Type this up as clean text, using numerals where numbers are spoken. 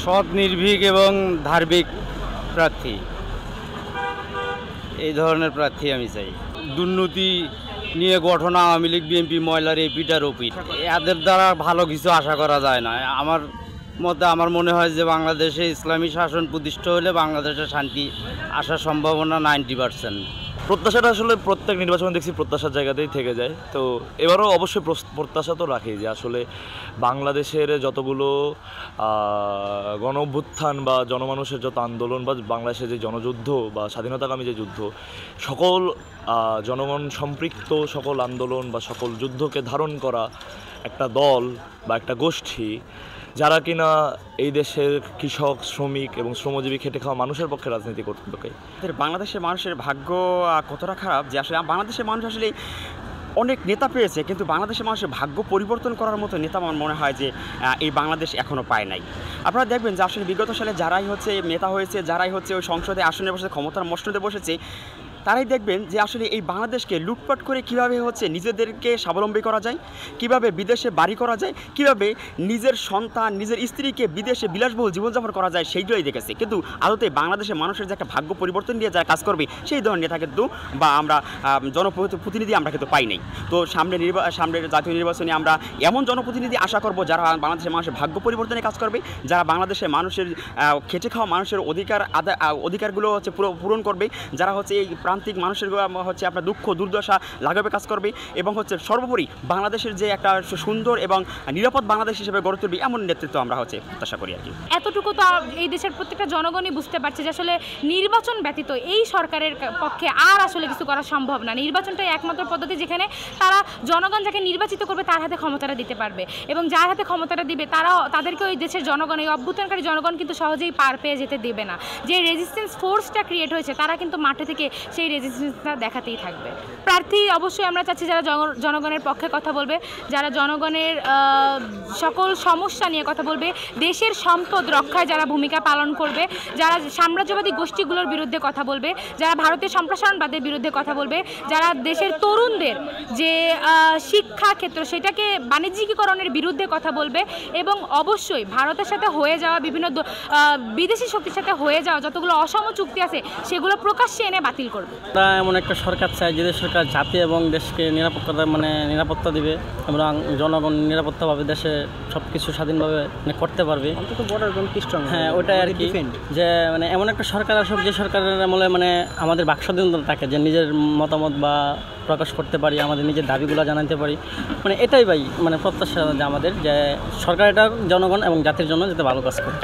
সৎ, নির্ভীক এবং ধার্মিক প্রার্থী, এই ধরনের প্রার্থী আমি চাই। দুর্নীতি নিয়ে গঠন আওয়ামী লীগ, বিএনপি, ময়লার এপিটার ওপিট, এদের দ্বারা ভালো কিছু আশা করা যায় না। আমার মনে হয় যে বাংলাদেশে ইসলামী শাসন প্রতিষ্ঠা হলে বাংলাদেশে শান্তি আসার সম্ভাবনা 90%। প্রত্যাশাটা আসলে প্রত্যেক নির্বাচনে দেখছি প্রত্যাশার জায়গাতেই থেকে যায়। তো এবারও অবশ্যই প্রত্যাশা তো রাখি যে আসলে বাংলাদেশের যতগুলো গণ অভ্যুত্থান বা জনমানুষের যত আন্দোলন বা বাংলাদেশের যে জনযুদ্ধ বা স্বাধীনতাকামী যে যুদ্ধ, সকল জনগণ সম্পৃক্ত সকল আন্দোলন বা সকল যুদ্ধকে ধারণ করা একটা দল বা একটা গোষ্ঠী, যারা কিনা এই দেশের কৃষক, শ্রমিক এবং শ্রমজীবী খেটে খাওয়া মানুষের পক্ষে রাজনীতি করতে থাকে। বাংলাদেশের মানুষের ভাগ্য কতটা খারাপ যে আসলে বাংলাদেশের মানুষ আসলে অনেক নেতা পেয়েছে, কিন্তু বাংলাদেশের মানুষের ভাগ্য পরিবর্তন করার মতো নেতা আমার মনে হয় যে এই বাংলাদেশ এখনও পায় নাই। আপনারা দেখবেন যে আসলে বিগত সালে যারাই হচ্ছে নেতা হয়েছে, যারাই হচ্ছে ওই সংসদে আসনে বসে ক্ষমতার মসনদে বসেছে, তারাই দেখবেন যে আসলে এই বাংলাদেশকে লুটপাট করে কীভাবে হচ্ছে নিজেদেরকে স্বাবলম্বী করা যায়, কিভাবে বিদেশে বাড়ি করা যায়, কিভাবে নিজের সন্তান, নিজের স্ত্রীকে বিদেশে বিলাসবহুল জীবনযাপন করা যায়, সেইগুলোই দেখেছে। কিন্তু আদতে বাংলাদেশের মানুষের যে একটা ভাগ্য পরিবর্তন নিয়ে যারা কাজ করবে, সেই ধরনের নেতা কিন্তু বা আমরা জনপ্রতিনিধি আমরা কিন্তু পাই নাই। তো সামনের জাতীয় নির্বাচনে আমরা এমন জনপ্রতিনিধি আশা করব যারা বাংলাদেশের মানুষের ভাগ্য পরিবর্তনে কাজ করবে, যারা বাংলাদেশের মানুষের খেটে খাওয়া মানুষের অধিকারগুলো হচ্ছে পূরণ করবে, যারা হচ্ছে এই প্রান্তিক মানুষের হচ্ছে আপনার দুঃখ দুর্দশা লাঘবে কাজ করবে, এবং হচ্ছে সর্বোপরি বাংলাদেশের যে একটা সুন্দর এবং নিরাপদ বাংলাদেশ হিসেবে গড়ে তুলবে, এমন নেতৃত্ব আমরা হচ্ছে প্রত্যাশা করি আর কি। এতটুকু তো এই দেশের প্রত্যেকটা জনগণই বুঝতে পারছে যে আসলে নির্বাচন ব্যতীত এই সরকারের পক্ষে আর আসলে কিছু করা সম্ভব না। নির্বাচনটাই একমাত্র পদ্ধতি যেখানে তারা জনগণ যাকে নির্বাচিত করবে তার হাতে ক্ষমতাটা দিতে পারবে, এবং যার হাতে ক্ষমতাটা দিবে তাদেরকে ওই দেশের জনগণ, এই অভ্যুত্থানকারী জনগণ কিন্তু সহজেই পার পেয়ে যেতে দেবে না। যে রেজিস্ট্যান্স ফোর্সটা ক্রিয়েট হয়েছে, তারা কিন্তু মাঠে থেকে সেই রেজিস্ট্যান্সটা দেখাতেই থাকবে। প্রার্থী অবশ্যই আমরা চাচ্ছি যারা জনগণের পক্ষে কথা বলবে, যারা জনগণের সকল সমস্যা নিয়ে কথা বলবে, দেশের সম্পদ রক্ষায় যারা ভূমিকা পালন করবে, যারা সাম্রাজ্যবাদী গোষ্ঠীগুলোর বিরুদ্ধে কথা বলবে, যারা ভারতের সম্প্রসারণবাদের বিরুদ্ধে কথা বলবে, যারা দেশের তরুণদের যে শিক্ষা ক্ষেত্র সেটাকে বাণিজ্যিকীকরণের বিরুদ্ধে কথা বলবে, এবং অবশ্যই ভারতের সাথে হয়ে যাওয়া বিভিন্ন বিদেশি শক্তির সাথে হয়ে যাওয়া যতগুলো অসম চুক্তি আছে সেগুলো প্রকাশ্যে এনে বাতিল করবে। আমরা এমন একটা সরকার চাই যে সরকার জাতি এবং দেশকে নিরাপত্তা দিবে এবং জনগণ নিরাপত্তাভাবে দেশে সব কিছু স্বাধীনভাবে করতে পারবে। হ্যাঁ, ওটাই আর কি, যে মানে এমন একটা সরকার আসুক যে সরকারের আমলে মানে আমাদের বাকস্বাধীনতা থাকে, যে নিজের মতামত বা প্রকাশ করতে পারি, আমাদের নিজের দাবিগুলো জানাতে পারি। মানে এটাই ভাই মানে প্রত্যাশা যে আমাদের, যে সরকার এটা জনগণ এবং জাতির জন্য যাতে ভালো কাজ করে।